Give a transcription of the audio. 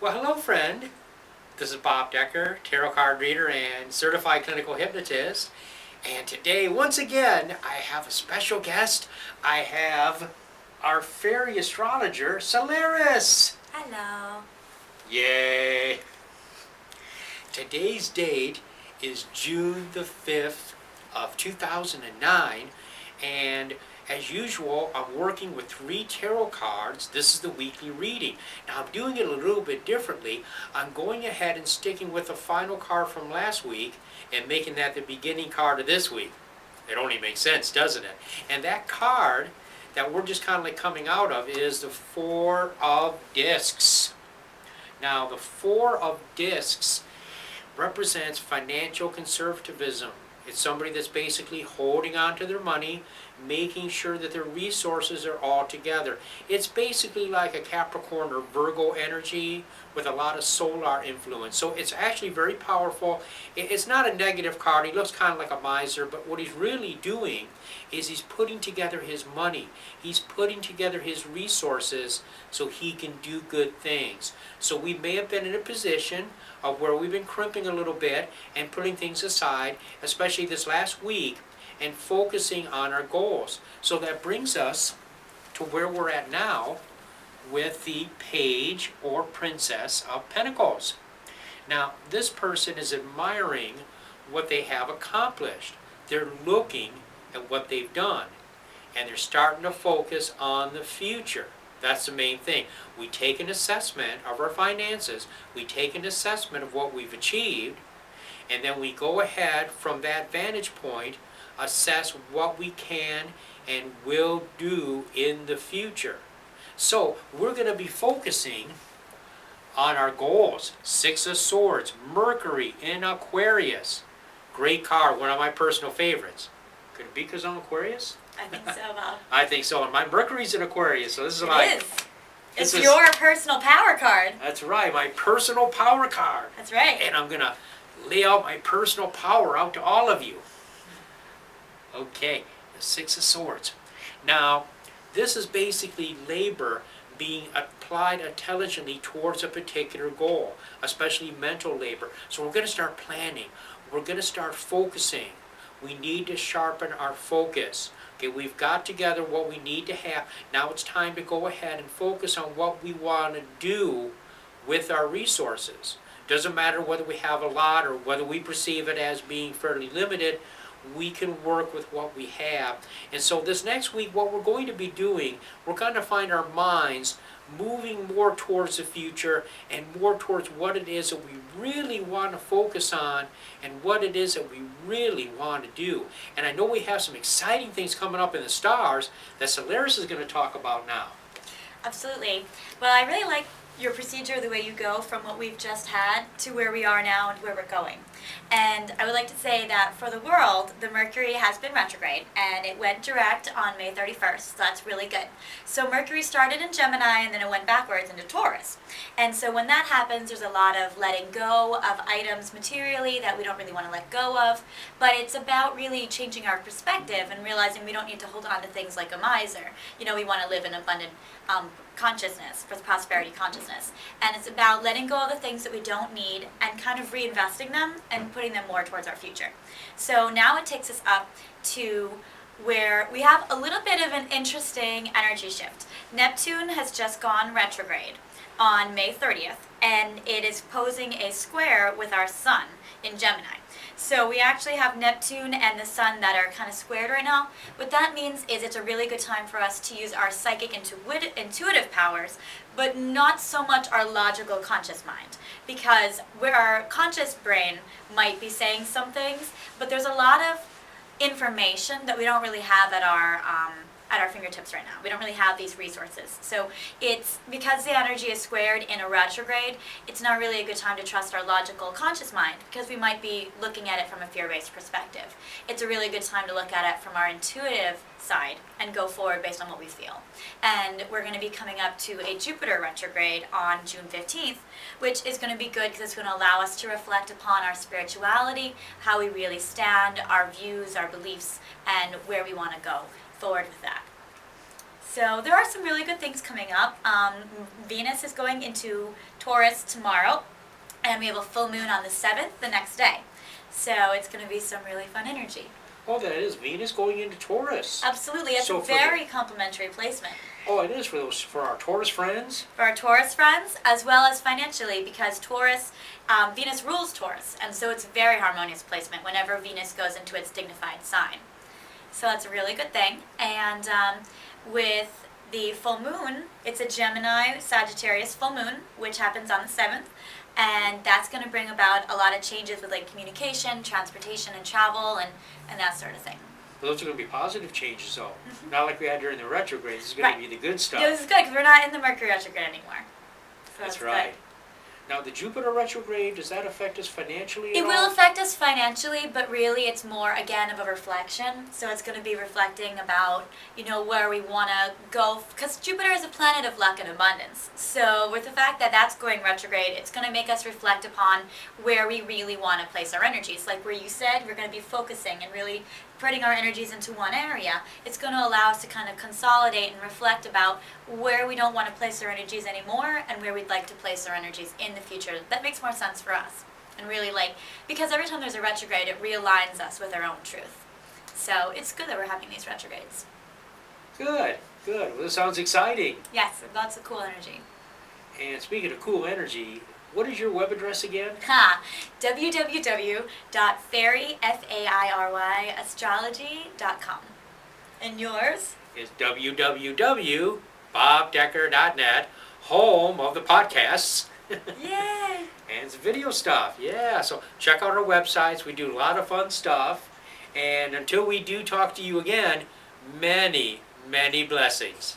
Well, hello, friend. This is Bob Decker, tarot card reader and certified clinical hypnotist. And today, once again, I have a special guest. I have our fairy astrologer, Solaris. Hello. Yay! Today's date is June the 5th of 2009, and as usual, I'm working with 3 tarot cards. This is the weekly reading. Now, I'm doing it a little bit differently. I'm going ahead and sticking with the final card from last week and making that the beginning card of this week. It only makes sense, doesn't it? And that card that we're just kind of like coming out of is the 4 of Discs. Now, the 4 of Discs represents financial conservatism. It's somebody that's basically holding on to their money, making sure that their resources are all together. It's basically like a Capricorn or Virgo energy with a lot of solar influence. So it's actually very powerful. It's not a negative card. He looks kind of like a miser, but what he's really doing is he's putting together his money. He's putting together his resources so he can do good things. So we may have been in a position of where we've been crimping a little bit and putting things aside, especially this last week, and focusing on our goals. So that brings us to where we're at now with the Page or Princess of Pentacles. Now, this person is admiring what they have accomplished. They're looking at what they've done, and they're starting to focus on the future. That's the main thing. We take an assessment of our finances, we take an assessment of what we've achieved, and then we go ahead from that vantage point, assess what we can and will do in the future. So we're going to be focusing on our goals. 6 of Swords, Mercury in Aquarius. Great card, one of my personal favorites. Could it be because I'm Aquarius? I think so, Bob. I think so. And my Mercury's in Aquarius, so this is like... It's your personal power card. That's right, my personal power card. That's right. And I'm going to lay out my personal power out to all of you. Okay, the 6 of Swords. Now, this is basically labor being applied intelligently towards a particular goal, especially mental labor. So we're going to start planning. We're going to start focusing. We need to sharpen our focus. Okay, we've got together what we need to have. Now it's time to go ahead and focus on what we want to do with our resources. Doesn't matter whether we have a lot or whether we perceive it as being fairly limited. We can work with what we have. And so this next week, what we're going to be doing, we're going to find our minds moving more towards the future and more towards what it is that we really want to focus on and what it is that we really want to do. And I know we have some exciting things coming up in the stars that Solaris is going to talk about now. Absolutely. Well, I really like your procedure, the way you go from what we've just had to where we are now and where we're going. And I would like to say that for the world, the Mercury has been retrograde, and it went direct on May 31st, so that's really good. So Mercury started in Gemini, and then it went backwards into Taurus. And so when that happens, there's a lot of letting go of items materially that we don't really want to let go of, but it's about really changing our perspective and realizing we don't need to hold on to things like a miser. You know, we want to live in abundant consciousness, for prosperity consciousness. And it's about letting go of the things that we don't need and kind of reinvesting them and putting them more towards our future. So now it takes us up to where we have a little bit of an interesting energy shift. Neptune has just gone retrograde on May 30th, and it is posing a square with our sun in Gemini. So we actually have Neptune and the sun that are kind of squared right now. What that means is it's a really good time for us to use our psychic intuitive powers, but not so much our logical conscious mind. Because where our conscious brain might be saying some things, but there's a lot of information that we don't really have at our fingertips right now. We don't really have these resources. So it's because the energy is squared in a retrograde, it's not really a good time to trust our logical conscious mind because we might be looking at it from a fear-based perspective. It's a really good time to look at it from our intuitive side and go forward based on what we feel. And we're going to be coming up to a Jupiter retrograde on June 15th, which is going to be good because it's going to allow us to reflect upon our spirituality, how we really stand, our views, our beliefs, and where we want to go forward with that. So there are some really good things coming up. Venus is going into Taurus tomorrow, and we have a full moon on the 7th the next day. So it's going to be some really fun energy. Oh, that is Venus going into Taurus. Absolutely, it's So a for very complementary placement. Oh, it is for our Taurus friends? For our Taurus friends, as well as financially, because Taurus, Venus rules Taurus, and so it's a very harmonious placement whenever Venus goes into its dignified sign. So that's a really good thing. And with the full moon, it's a Gemini Sagittarius full moon, which happens on the 7th. And that's going to bring about a lot of changes with like communication, transportation, and travel, and that sort of thing. Well, those are going to be positive changes, though. Not like we had during the retrograde. This is going Right. to be the good stuff. Yeah, this is good because we're not in the Mercury retrograde anymore. So That's good. right. Now, the Jupiter retrograde, does that affect us financially at It all? will affect us financially, but really it's more, again, of a reflection. So it's going to be reflecting about, where we want to go. Because Jupiter is a planet of luck and abundance. So with the fact that that's going retrograde, it's going to make us reflect upon where we really want to place our energies. Like where you said, we're going to be focusing and really putting our energies into one area. It's going to allow us to kind of consolidate and reflect about where we don't want to place our energies anymore and where we'd like to place our energies in the future. That makes more sense for us. And really because every time there's a retrograde, it realigns us with our own truth. So it's good that we're having these retrogrades. Good, good. Well, this sounds exciting. Yes, lots of cool energy. And speaking of cool energy, what is your web address again? www.fairyastrology.com. And yours? It's www.bobdecker.net, home of the podcasts. Yay! And it's video stuff, yeah. So check out our websites. We do a lot of fun stuff. And until we do talk to you again, many, many blessings.